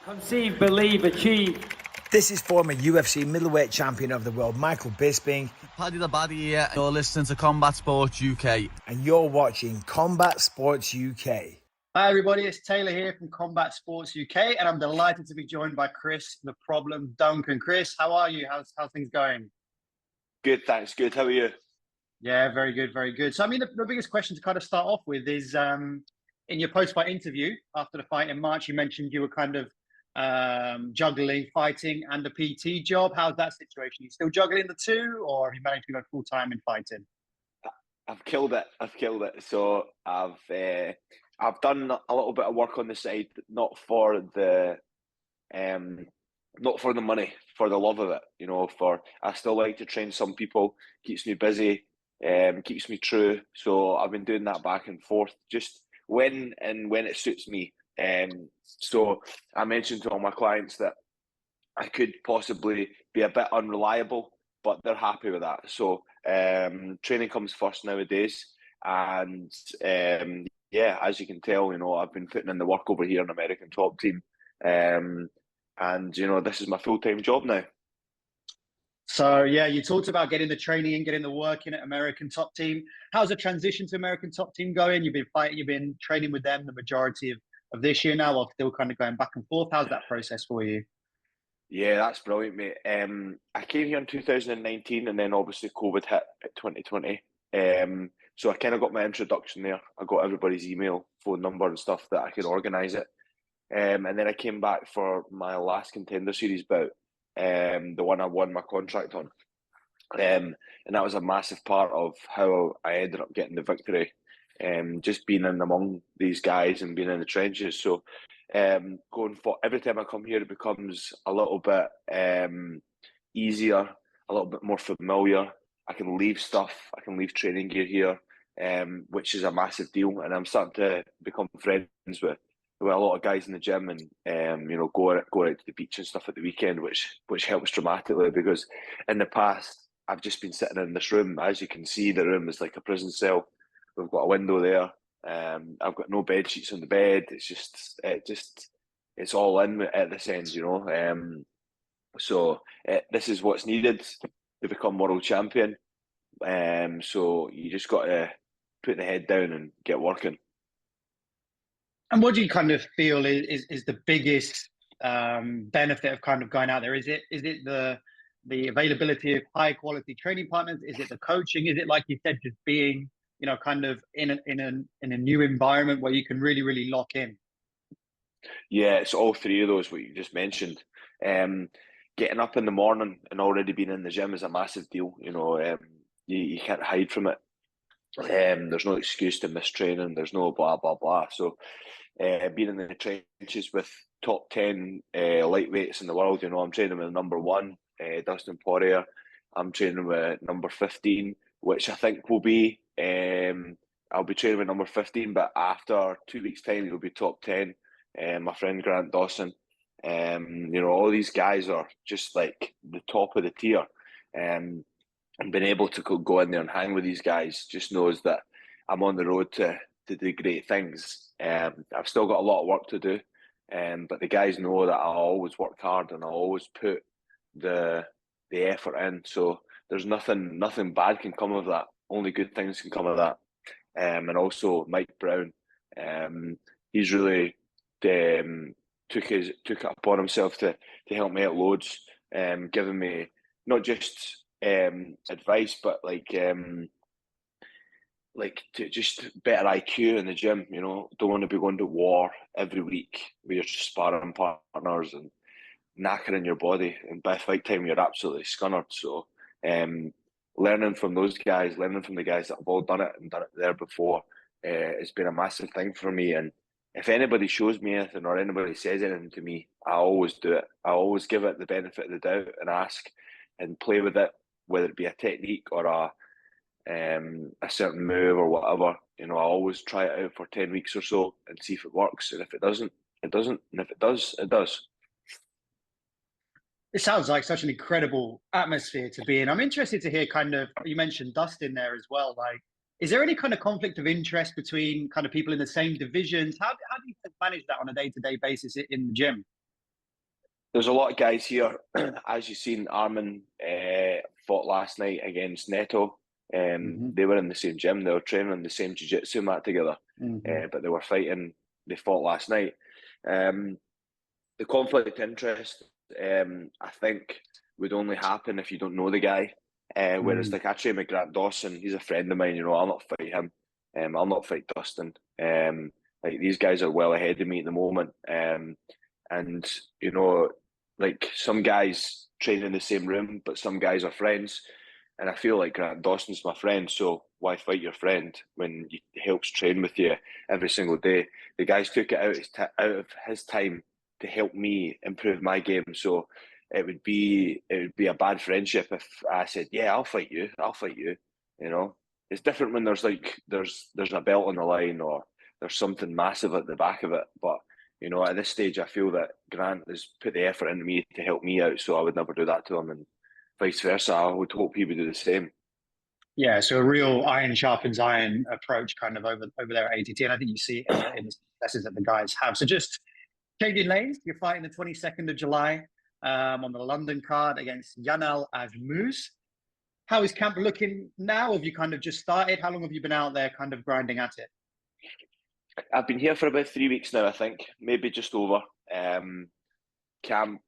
Conceive, believe, achieve. This is former UFC middleweight champion of the world, Michael Bisping. Paddy the Baddy here. You're listening to Combat Sports UK. And you're watching Combat Sports UK. Hi everybody, it's Taylor here from Combat Sports UK, and I'm delighted to be joined by Chris, the problem Duncan. Chris, how are you? How's things going? Good, thanks. Good. How are you? Yeah, very good, very good. So, I mean, the biggest question to kind of start off with is, in your post-fight interview after the fight in March, you mentioned you were kind of juggling fighting and the PT job. How's that situation? Are you still juggling the two, or have you managed to go full-time in fighting? I've killed it. So I've done a little bit of work on the side, not for the money, for the love of it. You know, I still like to train some people. Keeps me busy, keeps me true. So I've been doing that back and forth, just when it suits me. So I mentioned to all my clients that I could possibly be a bit unreliable, but they're happy with that. So training comes first nowadays, and yeah, as you can tell, you know, I've been putting in the work over here in American Top Team, and you know, this is my full-time job now. So yeah, you talked about getting the training and getting the work in at American Top Team. How's the transition to American Top Team going? You've been training with them the majority of this year now, while still kind of going back and forth. How's that process for you? Yeah, that's brilliant, mate. I came here in 2019, and then obviously COVID hit at 2020. So I kind of got my introduction there. I got everybody's email, phone number and stuff that I could organise it. And then I came back for my last Contender Series bout, the one I won my contract on. And that was a massive part of how I ended up getting the victory. Just being in among these guys and being in the trenches. So going for every time I come here, it becomes a little bit easier, a little bit more familiar. I can leave stuff, I can leave training gear here, which is a massive deal. And I'm starting to become friends with a lot of guys in the gym, and you know, go out to the beach and stuff at the weekend, which helps dramatically, because in the past I've just been sitting in this room. As you can see, the room is like a prison cell. We've got a window there. I've got no bed sheets on the bed. It's all in at this end, you know. So this is what's needed to become world champion. So you just got to put the head down and get working. And what do you kind of feel is the biggest benefit of kind of going out there? Is it the availability of high quality training partners? Is it the coaching? Is it, like you said, just being, you know, kind of in a new environment where you can really lock in? Yeah, it's all three of those, what you just mentioned. Getting up in the morning and already being in the gym is a massive deal. You know, you can't hide from it. There's no excuse to miss training. There's no blah blah blah. So being in the trenches with top 10 lightweights in the world, you know, I'm training with number 1, Dustin Poirier. I'm training with number 15, which I think will be, I'll be training with number 15, but after 2 weeks' time, he'll be top 10. My friend Grant Dawson. You know, all these guys are just like the top of the tier. And being able to go in there and hang with these guys just knows that I'm on the road to do great things. I've still got a lot of work to do, but the guys know that I'll always work hard and I'll always put the effort in. So there's nothing bad can come of that. Only good things can come of that. And also Mike Brown, he's really took it upon himself to help me out loads, giving me not just advice, but like to just better IQ in the gym. You know, don't want to be going to war every week with your sparring partners and knackering your body, and by fight time you're absolutely scunnered. So learning from those guys, learning from the guys that have all done it and done it there before, has been a massive thing for me. And if anybody shows me anything or anybody says anything to me, I always do it. I always give it the benefit of the doubt and ask and play with it, whether it be a technique or a certain move or whatever. You know, I always try it out for 10 weeks or so and see if it works. And if it doesn't, it doesn't. And if it does, it does. It sounds like such an incredible atmosphere to be in. I'm interested to hear kind of, you mentioned Dustin there as well. Like, is there any kind of conflict of interest between kind of people in the same divisions? How do you manage that on a day-to-day basis in the gym? There's a lot of guys here. As you've seen, Armin fought last night against Neto. They were in the same gym. They were training on the same jiu-jitsu mat together. But they were fighting. They fought last night. The conflict of interest, I think, would only happen if you don't know the guy. Whereas, like, I train with Grant Dawson. He's a friend of mine. You know, I'll not fight him. I'll not fight Dustin. Like, these guys are well ahead of me at the moment. And, you know, like, some guys train in the same room, but some guys are friends. And I feel like Grant Dawson's my friend, so why fight your friend when he helps train with you every single day? The guys took it out of his time to help me improve my game. So it would be a bad friendship if I said, "Yeah, I'll fight you. You know, it's different when there's a belt on the line or there's something massive at the back of it. But you know, at this stage, I feel that Grant has put the effort into me to help me out, so I would never do that to him, and vice versa. I would hope he would do the same. Yeah, so a real iron sharpens iron approach kind of over there at ATT. And I think you see it in the successes that the guys have. So just changing lanes, you're fighting the 22nd of July on the London card against Yanal Ashmouz. How is camp looking now? Have you kind of just started? How long have you been out there kind of grinding at it? I've been here for about 3 weeks now, I think, maybe just over. Camp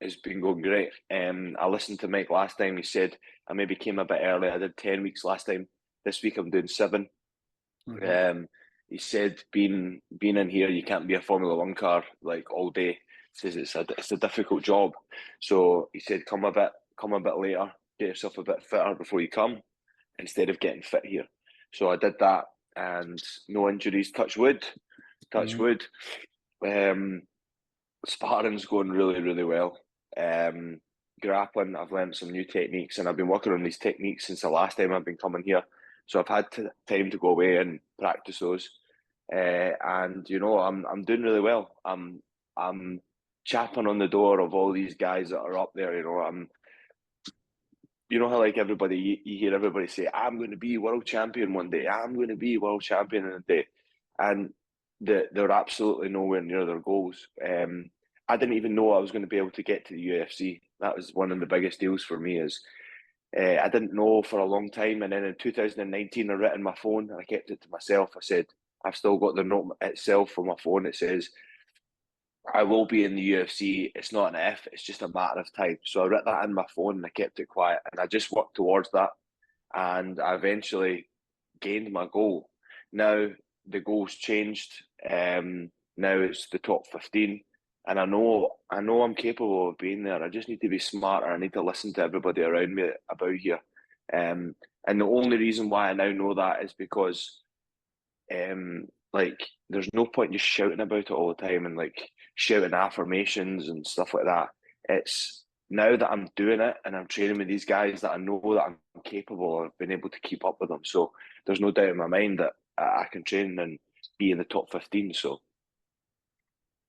has been going great. I listened to Mike last time. He said I maybe came a bit early. I did 10 weeks last time. This week I'm doing 7. He said being in here, you can't be a Formula One car like all day. He says it's a difficult job. So he said come a bit later, get yourself a bit fitter before you come, instead of getting fit here. So I did that, and no injuries. Touch wood. Sparring's going really, really well. Grappling, I've learned some new techniques, and I've been working on these techniques since the last time I've been coming here. So I've had time to go away and practice those. And you know, I'm doing really well. I'm chapping on the door of all these guys that are up there. You know how like everybody, you hear everybody say, "I'm going to be world champion one day. I'm going to be world champion in a day," and they're absolutely nowhere near their goals. I didn't even know I was going to be able to get to the UFC. That was one of the biggest deals for me. I didn't know for a long time, and then in 2019, I wrote in my phone, and I kept it to myself. I said, I've still got the note itself on my phone. It says, I will be in the UFC. It's not an if, it's just a matter of time. So I wrote that in my phone and I kept it quiet, and I just worked towards that, and I eventually gained my goal. Now the goal's changed. Now it's the top 15, and I know I'm capable of being there. I just need to be smarter. I need to listen to everybody around me about here. And the only reason why I now know that is because like there's no point just shouting about it all the time and like shouting affirmations and stuff like that. It's now that I'm doing it and I'm training with these guys that I know that I'm capable of being able to keep up with them. So there's no doubt in my mind that I can train and be in the top 15. So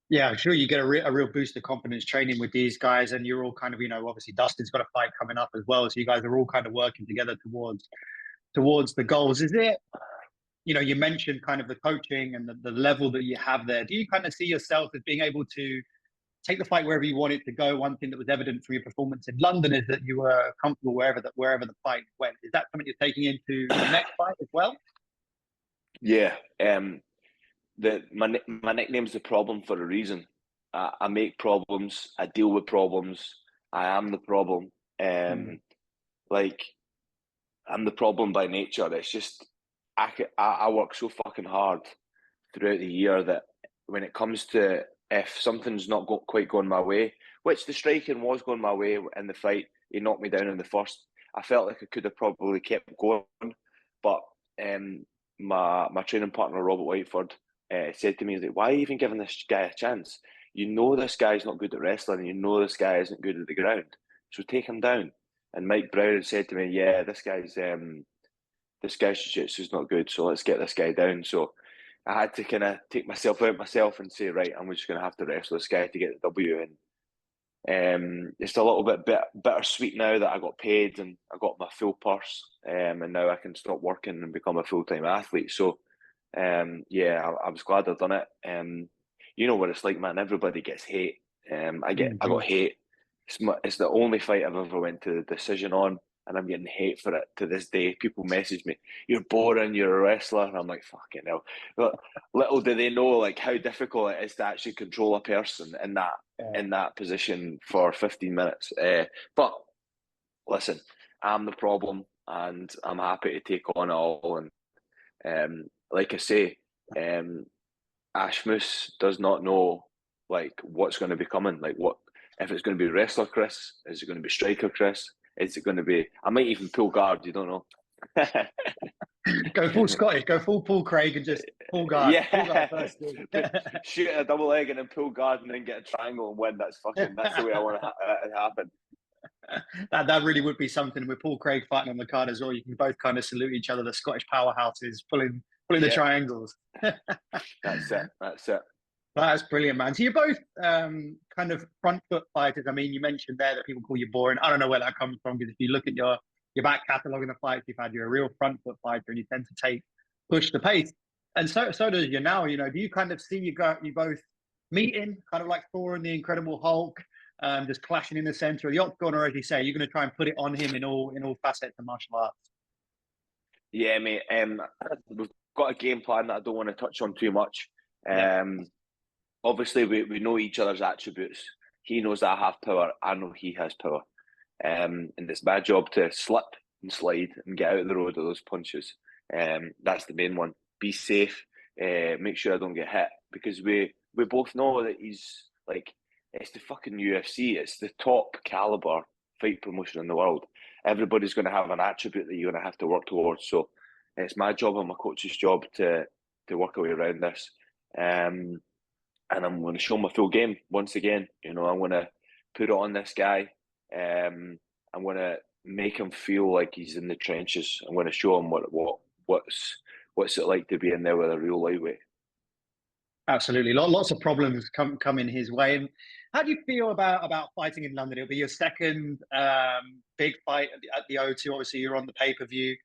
yeah, I'm sure you get a real boost of confidence training with these guys, and you're all kind of, you know, obviously Dustin's got a fight coming up as well, so you guys are all kind of working together towards the goals. Is it, you know, you mentioned kind of the coaching and the level that you have there. Do you kind of see yourself as being able to take the fight wherever you want it to go? One thing that was evident for your performance in London is that you were comfortable wherever the fight went. Is that something you're taking into the next fight as well? yeah, my nickname's The Problem for a reason. I make problems. I deal with problems. I am the problem. Like I'm the problem by nature. It's just I work so fucking hard throughout the year that when it comes to if something's not quite going my way, which the striking was going my way in the fight, he knocked me down in the first. I felt like I could have probably kept going, but my training partner Robert Whiteford said to me, he's like, "Why are you even giving this guy a chance? You know this guy's not good at wrestling, and you know this guy isn't good at the ground, so take him down." And Mike Brown had said to me, "Yeah, this guy's jiu-jitsu's not good, so let's get this guy down." So I had to kind of take myself out myself and say, right, I'm just going to have to wrestle this guy to get the W. And it's a little bit bittersweet now that I got paid and I got my full purse, and now I can stop working and become a full-time athlete. So, yeah, I was glad I've done it. You know what it's like, man. Everybody gets hate. I got hate. It's the only fight I've ever went to the decision on, and I'm getting hate for it to this day. People message me, "You're boring. You're a wrestler." And I'm like, "Fucking hell!" But little do they know like how difficult it is to actually control a person in that position for 15 minutes. But listen, I'm the problem, and I'm happy to take on it all. And like I say, Ashmouz does not know like what's going to be coming. Like what if it's going to be wrestler Chris? Is it going to be striker Chris? Is it going to be? I might even pull guard. You don't know. Go full Scottish. Go full Paul Craig and just pull guard. Yeah, Pull guard first. shoot a double leg and then pull guard and then get a triangle and win. That's the way I want it to happen. That really would be something with Paul Craig fighting on the card as well. You can both kind of salute each other, the Scottish powerhouses, pulling the triangles. That's it. That's brilliant, man. So you're both kind of front foot fighters. I mean, you mentioned there that people call you boring. I don't know where that comes from, because if you look at your back catalogue in the fights you've had, you're a real front foot fighter, and you tend to push the pace. And so does Yanal. You know, do you kind of see you both meeting, kind of like Thor and the Incredible Hulk, just clashing in the center of the octagon, or as you say, you're going to try and put it on him in all facets of martial arts? Yeah, mate. We've got a game plan that I don't want to touch on too much. Obviously, we know each other's attributes. He knows that I have power. I know he has power. And it's my job to slip and slide and get out of the road of those punches. That's the main one. Be safe. Make sure I don't get hit, because we both know that he's like, it's the fucking UFC. It's the top caliber fight promotion in the world. Everybody's going to have an attribute that you're going to have to work towards. So it's my job and my coach's job to work our way around this. And I'm going to show my full game once again. You know, I'm going to put it on this guy. I'm going to make him feel like he's in the trenches. I'm going to show him what's it like to be in there with a real lightweight. Absolutely, lots of problems come in his way. And how do you feel about fighting in London? It'll be your second big fight at the O2. Obviously, you're on the pay-per-view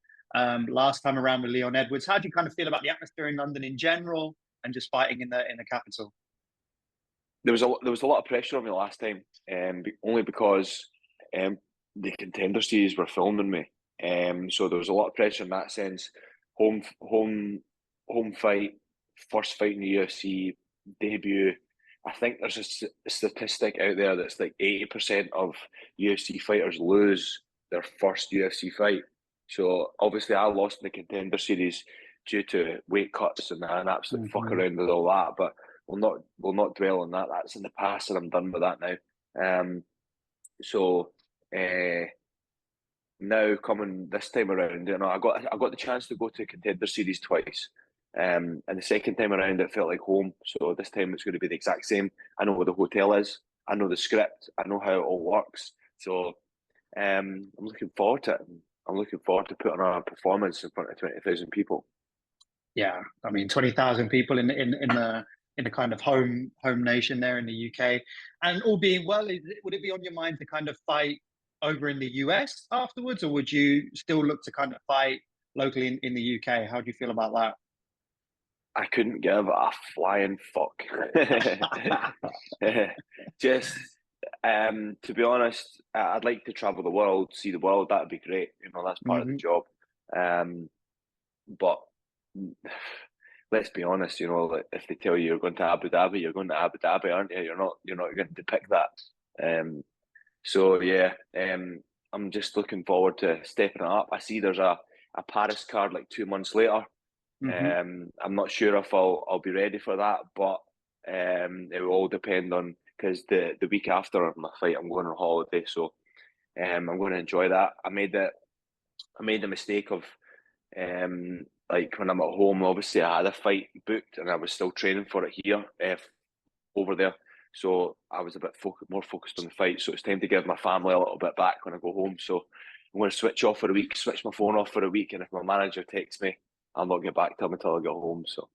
last time around with Leon Edwards. How do you kind of feel about the atmosphere in London in general, and just fighting in the capital? There was a lot of pressure on me last time, only because the Contender Series were filming me. So there was a lot of pressure in that sense. Home fight, first fight in the UFC, debut. I think there's a statistic out there that's like 80% of UFC fighters lose their first UFC fight. So obviously I lost in the Contender Series due to weight cuts and an absolute fuck around with all that. But we'll not dwell on that. That's in the past, and I'm done with that now. So now coming this time around, you know, I got the chance to go to Contender Series twice. And the second time around, it felt like home. So this time it's going to be the exact same. I know where the hotel is. I know the script. I know how it all works. So I'm looking forward to it. I'm looking forward to putting on a performance in front of 20,000 people. Yeah, I mean, 20,000 people in the kind of home nation there in the UK. And all being well, would it be on your mind to kind of fight over in the US afterwards, or would you still look to kind of fight locally in the UK? How do you feel about that? I couldn't give a flying fuck. Just to be honest, I'd like to travel the world, see the world. That'd be great. You know, that's part of the job. But let's be honest. You know, if they tell you you're going to Abu Dhabi, you're going to Abu Dhabi, aren't you? You're not going to pick that. So yeah, I'm just looking forward to stepping it up. I see there's a Paris card like 2 months later. I'm not sure if I'll be ready for that, but it will all depend on, because the week after my fight I'm going on holiday, so I'm going to enjoy that. I made the mistake of like when I'm at home, obviously I had a fight booked and I was still training for it here over there, so I was a bit more focused on the fight. So it's time to give my family a little bit back when I go home. So I'm going to switch off for a week, switch my phone off for a week, and if my manager texts me, I'll not get back to him until I get home. So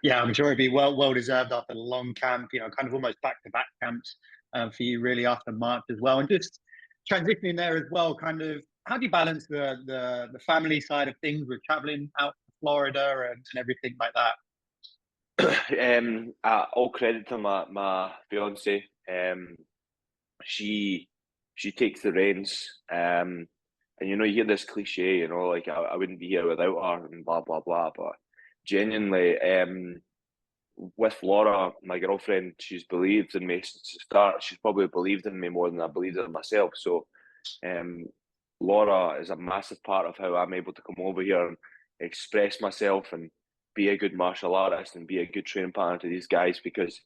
yeah, I'm sure it'd be well deserved after the long camp, you know, kind of almost back-to-back camps for you really after March as well. And just transitioning there as well, kind of how do you balance the family side of things with traveling out to Florida and everything like that? All credit to my fiance. She takes the reins. And you hear this cliche, like I wouldn't be here without her and blah blah blah. But genuinely, with Laura, my girlfriend, she's believed in me since the start. She's probably believed in me more than I believed in myself. So, Laura is a massive part of how I'm able to come over here and express myself and be a good martial artist and be a good training partner to these guys, because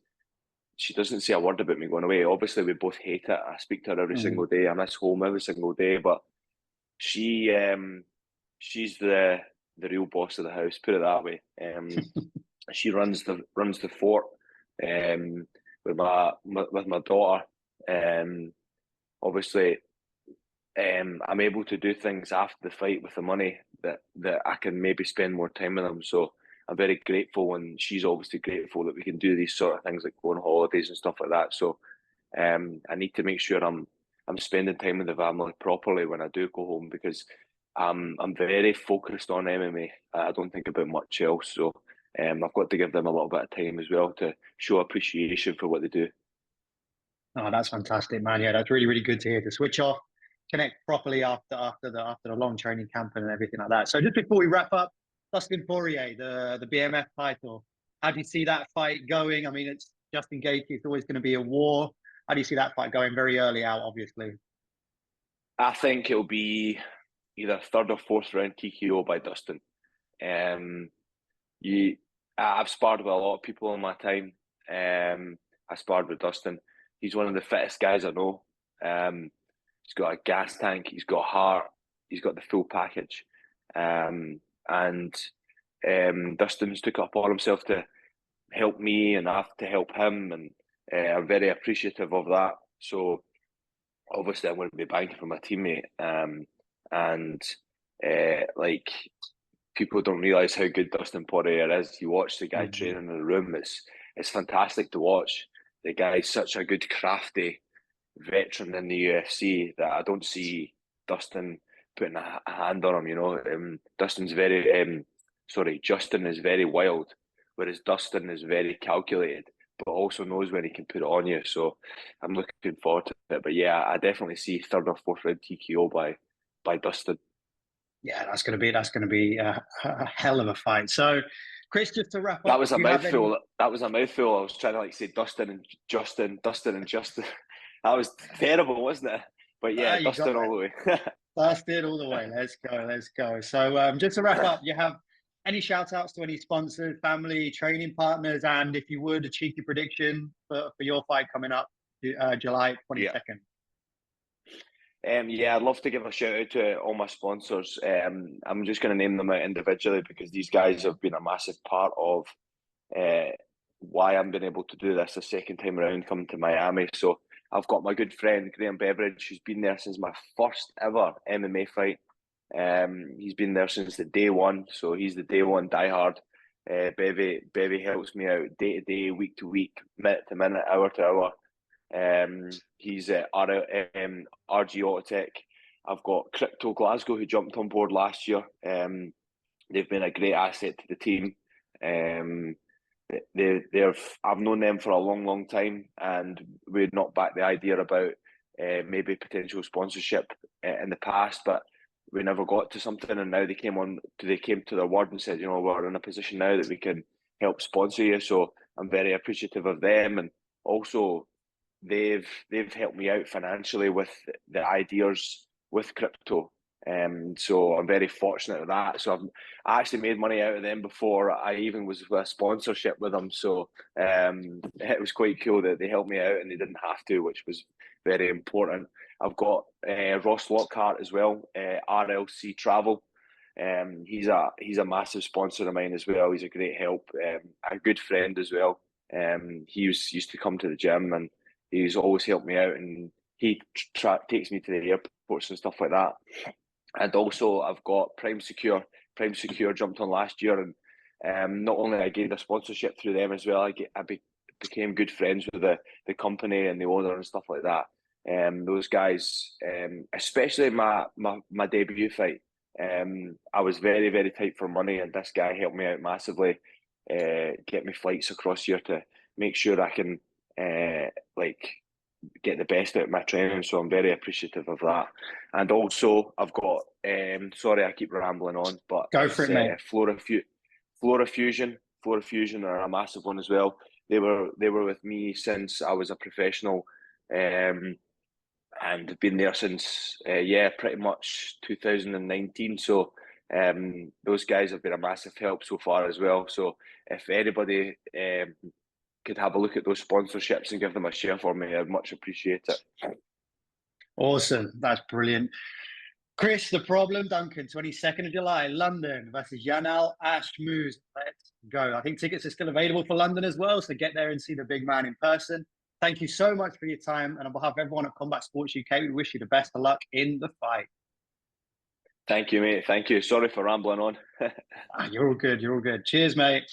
she doesn't say a word about me going away. Obviously, we both hate it. I speak to her every single day. I miss home every single day, but she's the real boss of the house. Put it that way. She runs the fort with my daughter. Obviously, I'm able to do things after the fight with the money that I can maybe spend more time with them. So I'm very grateful, and she's obviously grateful that we can do these sort of things like go on holidays and stuff like that. So I need to make sure I'm spending time with the family properly when I do go home, because I'm very focused on MMA. I don't think about much else. So I've got to give them a little bit of time as well to show appreciation for what they do. Oh, that's fantastic, man. Yeah, that's really, really good to hear. To switch off, connect properly after the long training camp and everything like that. So just before we wrap up, Dustin Poirier, the BMF title. How do you see that fight going? I mean, it's Justin Gaethje. It's always going to be a war. How do you see that fight going? Very early out, obviously. I think it'll be either third or fourth round TKO by Dustin. I've sparred with a lot of people in my time. I sparred with Dustin. He's one of the fittest guys I know. He's got a gas tank. He's got heart. He's got the full package. Dustin's took it upon himself to help me, and I have to help him, and I'm very appreciative of that. So obviously I'm going to be banking for my teammate. Like, people don't realise how good Dustin Poirier is. You watch the guy training in the room, it's fantastic to watch. The guy's such a good, crafty veteran in the UFC that I don't see Dustin putting a hand on him. Justin is very wild, whereas Dustin is very calculated, but also knows when he can put it on you. So I'm looking forward to it. But yeah, I definitely see third or fourth round TKO by Dustin. Yeah, that's going to be a hell of a fight. So, Chris, just to wrap up, that was a mouthful. That was a mouthful. I was trying to say Dustin and Justin. That was terrible, wasn't it? But yeah, Dustin all the way. Dustin all the way. Let's go. So, just to wrap up, you have any shout outs to any sponsors, family, training partners, and if you would, a cheeky prediction for your fight coming up July 22nd. I'd love to give a shout out to all my sponsors. I'm just going to name them out individually, because these guys have been a massive part of why I'm been able to do this the second time around coming to Miami. So I've got my good friend Graham Beveridge, who's been there since my first ever MMA fight. He's been there since the day one, so he's the day one diehard. Bevy helps me out day to day, week to week, minute to minute, hour to hour. He's at RG Autotech. I've got Crypto Glasgow, who jumped on board last year. They've been a great asset to the team. I've known them for a long time, and we'd not back the idea about maybe potential sponsorship in the past, but we never got to something. And now they came to their word and said, we're in a position now that we can help sponsor you. So I'm very appreciative of them, and also they've helped me out financially with the ideas with crypto. So I'm very fortunate at that. So I actually made money out of them before I even was with a sponsorship with them. So it was quite cool that they helped me out and they didn't have to, which was very important. I've got Ross Lockhart as well, RLC Travel. He's a massive sponsor of mine as well. He's a great help, a good friend as well. He used to come to the gym, and he's always helped me out, and he takes me to the airports and stuff like that. And also I've got Prime Secure. Prime Secure jumped on last year, and not only I gained a sponsorship through them as well, I became good friends with the company and the owner and stuff like that. Those guys, especially my debut fight, I was very, very tight for money, and this guy helped me out massively. get me flights across here to make sure I can get the best out of my training. So I'm very appreciative of that. And also I've got sorry I keep rambling on, but Go for it, mate. Flora Fusion are a massive one as well. They were with me since I was a professional, and been there since pretty much 2019. So those guys have been a massive help so far as well. So if anybody could have a look at those sponsorships and give them a share for me, I'd much appreciate it. Awesome. That's brilliant. Chris, the problem, Duncan, 22nd of July, London versus Yanal Ashmouz. Let's go. I think tickets are still available for London as well, so get there and see the big man in person. Thank you so much for your time. And on behalf of everyone at Combat Sports UK, we wish you the best of luck in the fight. Thank you, mate. Thank you. Sorry for rambling on. You're all good. You're all good. Cheers, mate.